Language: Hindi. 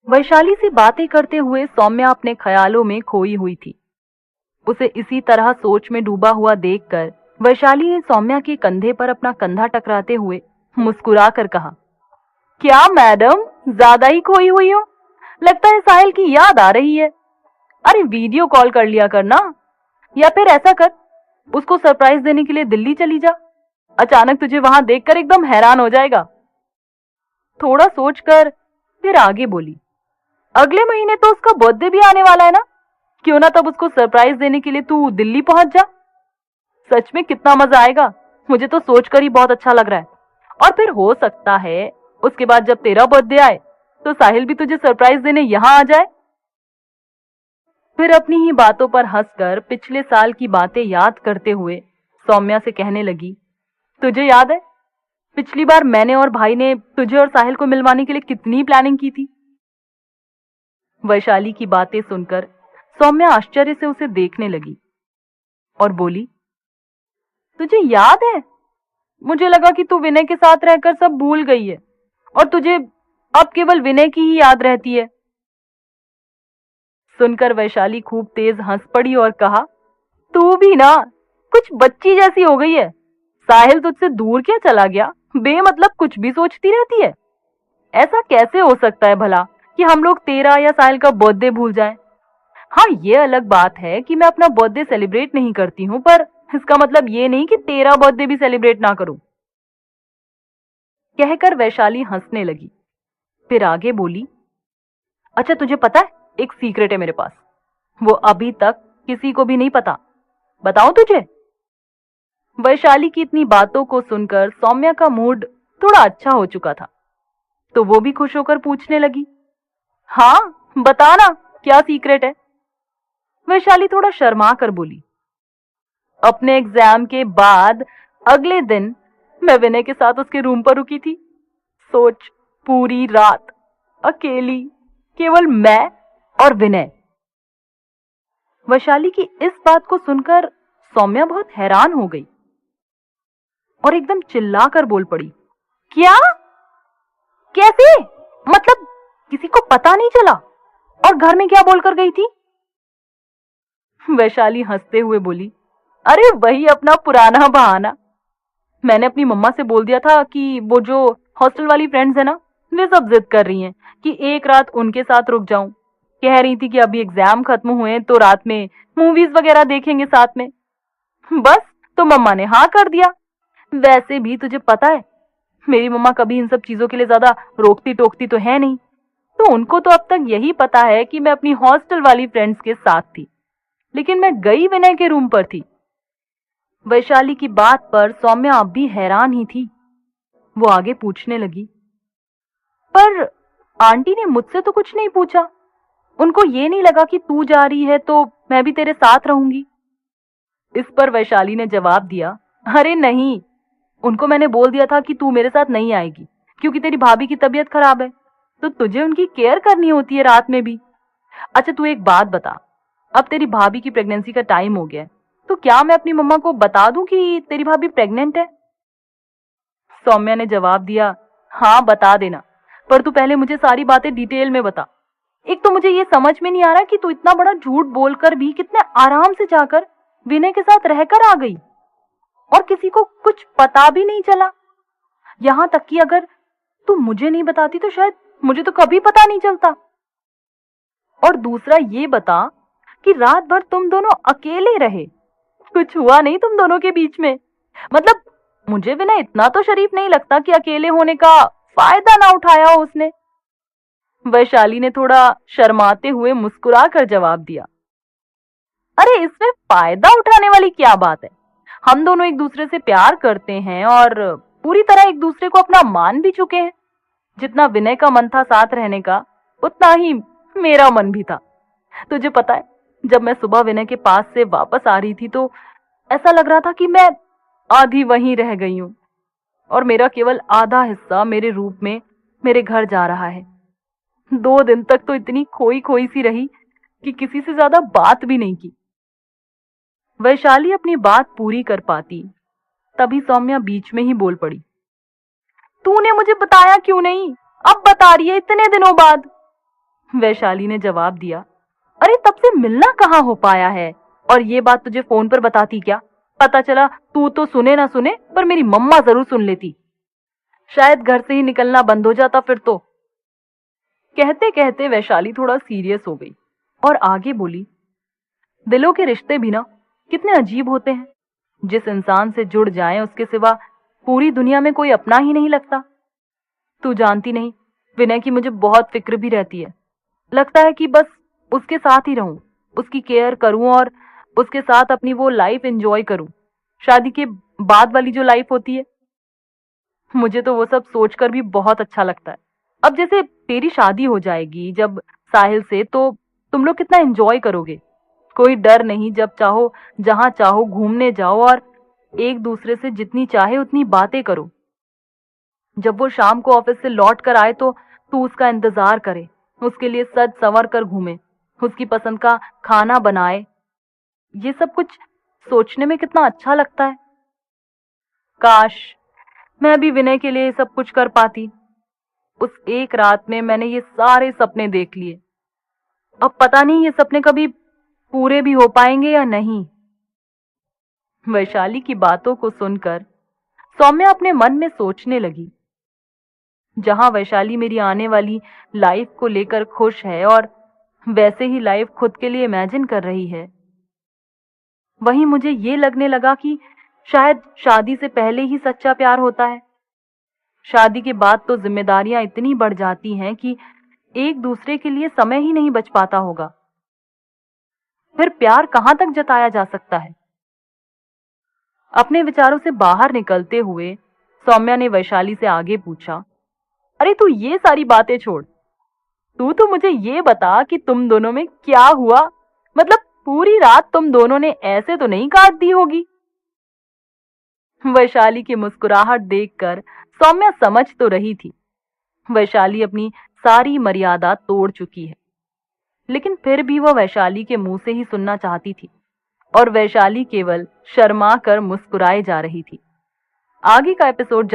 वैशाली से बातें करते हुए सौम्या अपने ख्यालों में खोई हुई थी। उसे इसी तरह सोच में डूबा हुआ देखकर वैशाली ने सौम्या के कंधे पर अपना कंधा टकराते हुए मुस्कुरा कर कहा, क्या मैडम, ज्यादा ही खोई हुई हो? लगता है साहिल की याद आ रही है। अरे वीडियो कॉल कर लिया करना, या फिर ऐसा कर, उसको सरप्राइज देने के लिए दिल्ली चली जा। अचानक तुझे वहां देखकर एकदम हैरान हो जाएगा। थोड़ा सोचकर फिर आगे बोली, अगले महीने तो उसका बर्थडे भी आने वाला है ना, क्यों ना तब उसको सरप्राइज देने के लिए तू दिल्ली पहुंच जा। सच में कितना मजा आएगा, मुझे तो सोचकर ही बहुत अच्छा लग रहा है। और फिर हो सकता है उसके बाद जब तेरा बर्थडे आए तो साहिल भी तुझे सरप्राइज देने यहां आ जाए। फिर अपनी ही बातों पर हंसकर पिछले साल की बातें याद करते हुए सौम्या से कहने लगी, तुझे याद है पिछली बार मैंने और भाई ने तुझे और साहिल को मिलवाने के लिए कितनी प्लानिंग की थी? वैशाली की बातें सुनकर सौम्या आश्चर्य से उसे देखने लगी और बोली, तुझे याद है? मुझे लगा कि तू विनय के साथ रहकर सब भूल गई है और तुझे अब केवल विनय की ही याद रहती है। सुनकर वैशाली खूब तेज हंस पड़ी और कहा, तू भी ना कुछ बच्ची जैसी हो गई है। साहिल तुझसे दूर क्या चला गया, बेमतलब कुछ भी सोचती रहती है। ऐसा कैसे हो सकता है भला कि हम लोग तेरा या साहिल का बर्थडे भूल जाएं? हाँ, ये अलग बात है कि मैं अपना बर्थडे सेलिब्रेट नहीं करती हूँ, पर इसका मतलब ये नहीं कि तेरा बर्थडे भी सेलिब्रेट ना करूं। कहकर वैशाली हंसने लगी। फिर आगे बोली, अच्छा तुझे पता है, एक सीक्रेट है मेरे पास, वो अभी तक किसी को भी नहीं पता। बताऊं तुझे? वैशाली की इतनी बातों को सुनकर सौम्या का मूड थोड़ा अच्छा हो चुका था, तो वो भी खुश होकर पूछने लगी, हाँ बताना, क्या सीक्रेट है? वैशाली थोड़ा शर्मा कर बोली, अपने एग्जाम के बाद अगले दिन मैं विनय के साथ उसके रूम पर रुकी थी। सोच, पूरी रात अकेली, केवल मैं और विनय। वैशाली की इस बात को सुनकर सौम्या बहुत हैरान हो गई और एकदम चिल्लाकर बोल पड़ी, क्या? कैसे? मतलब किसी को पता नहीं चला? और घर में क्या बोलकर गई थी? वैशाली हंसते हुए बोली, अरे वही अपना पुराना बहाना। मैंने अपनी मम्मा से बोल दिया था कि वो जो हॉस्टल वाली फ्रेंड्स है ना, वे सब जिद कर रही हैं कि एक रात उनके साथ रुक जाऊं। कह रही थी कि अभी एग्जाम खत्म हुए तो रात में मूवीज वगैरह देखेंगे साथ में। बस, तो मम्मा ने हाँ कर दिया। वैसे भी तुझे पता है, मेरी मम्मा कभी इन सब चीजों के लिए ज्यादा रोकती टोकती तो है नहीं, तो उनको तो अब तक यही पता है कि मैं अपनी हॉस्टल वाली फ्रेंड्स के साथ थी, लेकिन मैं गई विनय के रूम पर थी। वैशाली की बात पर सौम्या अब भी हैरान ही थी। वो आगे पूछने लगी, पर आंटी ने मुझसे तो कुछ नहीं पूछा। उनको ये नहीं लगा कि तू जा रही है तो मैं भी तेरे साथ रहूंगी? इस पर वैशाली ने जवाब दिया, अरे नहीं, उनको मैंने बोल दिया था कि तू मेरे साथ नहीं आएगी क्योंकि तेरी भाभी की तबीयत खराब है, तो तुझे उनकी केयर करनी होती है रात में भी। अच्छा तू एक बात बता, अब तेरी भाभी की प्रेगनेंसी का टाइम हो गया है, तो क्या मैं अपनी मम्मा को बता दूं कि तेरी भाभी प्रेग्नेंट है? सौम्या ने जवाब दिया, हाँ बता देना, पर तू पहले मुझे सारी बातें डिटेल में बता। एक तो मुझे ये समझ में नहीं आ रहा कि तू इतना बड़ा झूठ बोलकर भी कितने आराम से जाकर विनय के साथ रहकर आ गई और किसी को कुछ पता भी नहीं चला। यहां तक कि अगर तू मुझे नहीं बताती तो शायद मुझे तो कभी पता नहीं चलता। और दूसरा ये बता कि रात भर तुम दोनों अकेले रहे, कुछ हुआ नहीं तुम दोनों के बीच में? मतलब मुझे विनय इतना तो शरीफ नहीं लगता कि अकेले होने का फायदा ना उठाया हो उसने। वैशाली ने थोड़ा शर्माते हुए मुस्कुरा कर जवाब दिया, अरे इसमें फायदा उठाने वाली क्या बात है? हम दोनों एक दूसरे से प्यार करते हैं और पूरी तरह एक दूसरे को अपना मान भी चुके हैं। जितना विनय का मन था साथ रहने का, उतना ही मेरा मन भी था। तुझे पता है, जब मैं सुबह विनय के पास से वापस आ रही थी तो ऐसा लग रहा था कि मैं आधी वहीं रह गई हूं और मेरा केवल आधा हिस्सा मेरे रूप में मेरे घर जा रहा है। 2 दिन तक तो इतनी खोई खोई सी रही कि किसी से ज्यादा बात भी नहीं की। वैशाली अपनी बात पूरी कर पाती तभी सौम्या बीच में ही बोल पड़ी, तूने मुझे बताया क्यों नहीं? अब बता रही है इतने दिनों बाद। वैशाली ने जवाब दिया, अरे तब से मिलना कहाँ हो पाया है, और ये बात तुझे फोन पर बताती क्या? पता चला तू तो सुने ना सुने, पर मेरी मम्मा जरूर सुन लेती। शायद घर से ही निकलना बंद हो जाता फिर तो। कहते कहते वैशाली थोड़ा सीरियस हो गई और आगे बोली, दिलों के रिश्ते भी ना कितने अजीब होते हैं। जिस इंसान से जुड़ जाए उसके सिवा पूरी दुनिया में कोई अपना ही नहीं लगता। तू जानती नहीं, विनय की मुझे बहुत फिक्र भी रहती है। लगता है कि बस उसके साथ ही रहूं, उसकी केयर करूं और उसके साथ अपनी वो लाइफ एंजॉय करूं, शादी के बाद वाली जो लाइफ होती है। मुझे तो वो सब सोचकर भी बहुत अच्छा लगता है। अब जैसे तेरी शादी हो जाएगी जब साहिल से, तो तुम लोग कितना एंजॉय करोगे। कोई डर नहीं, जब चाहो जहां चाहो घूमने जाओ और एक दूसरे से जितनी चाहे उतनी बातें करो। जब वो शाम को ऑफिस से लौट कर आए तो तू उसका इंतजार करे, उसके लिए सज संवर कर घूमे, उसकी पसंद का खाना बनाए। ये सब कुछ सोचने में कितना अच्छा लगता है। काश मैं भी विनय के लिए सब कुछ कर पाती। उस एक रात में मैंने ये सारे सपने देख लिए। अब पता नहीं ये सपने कभी पूरे भी हो पाएंगे या नहीं। वैशाली की बातों को सुनकर सौम्या अपने मन में सोचने लगी, जहां वैशाली मेरी आने वाली लाइफ को लेकर खुश है और वैसे ही लाइफ खुद के लिए इमेजिन कर रही है, वहीं मुझे ये लगने लगा कि शायद शादी से पहले ही सच्चा प्यार होता है। शादी के बाद तो जिम्मेदारियां इतनी बढ़ जाती हैं कि एक दूसरे के लिए समय ही नहीं बच पाता होगा। फिर प्यार कहां तक जताया जा सकता है। अपने विचारों से बाहर निकलते हुए सौम्या ने वैशाली से आगे पूछा, अरे तू ये सारी बातें छोड़, तू तो मुझे ये बता कि तुम दोनों में क्या हुआ। मतलब पूरी रात तुम दोनों ने ऐसे तो नहीं काट दी होगी। वैशाली की मुस्कुराहट देखकर सौम्या समझ तो रही थी, वैशाली अपनी सारी मर्यादा तोड़ चुकी है, लेकिन फिर भी वह वैशाली के मुंह से ही सुनना चाहती थी और वैशाली केवल शर्मा कर मुस्कुराए जा रही थी। आगे का एपिसोड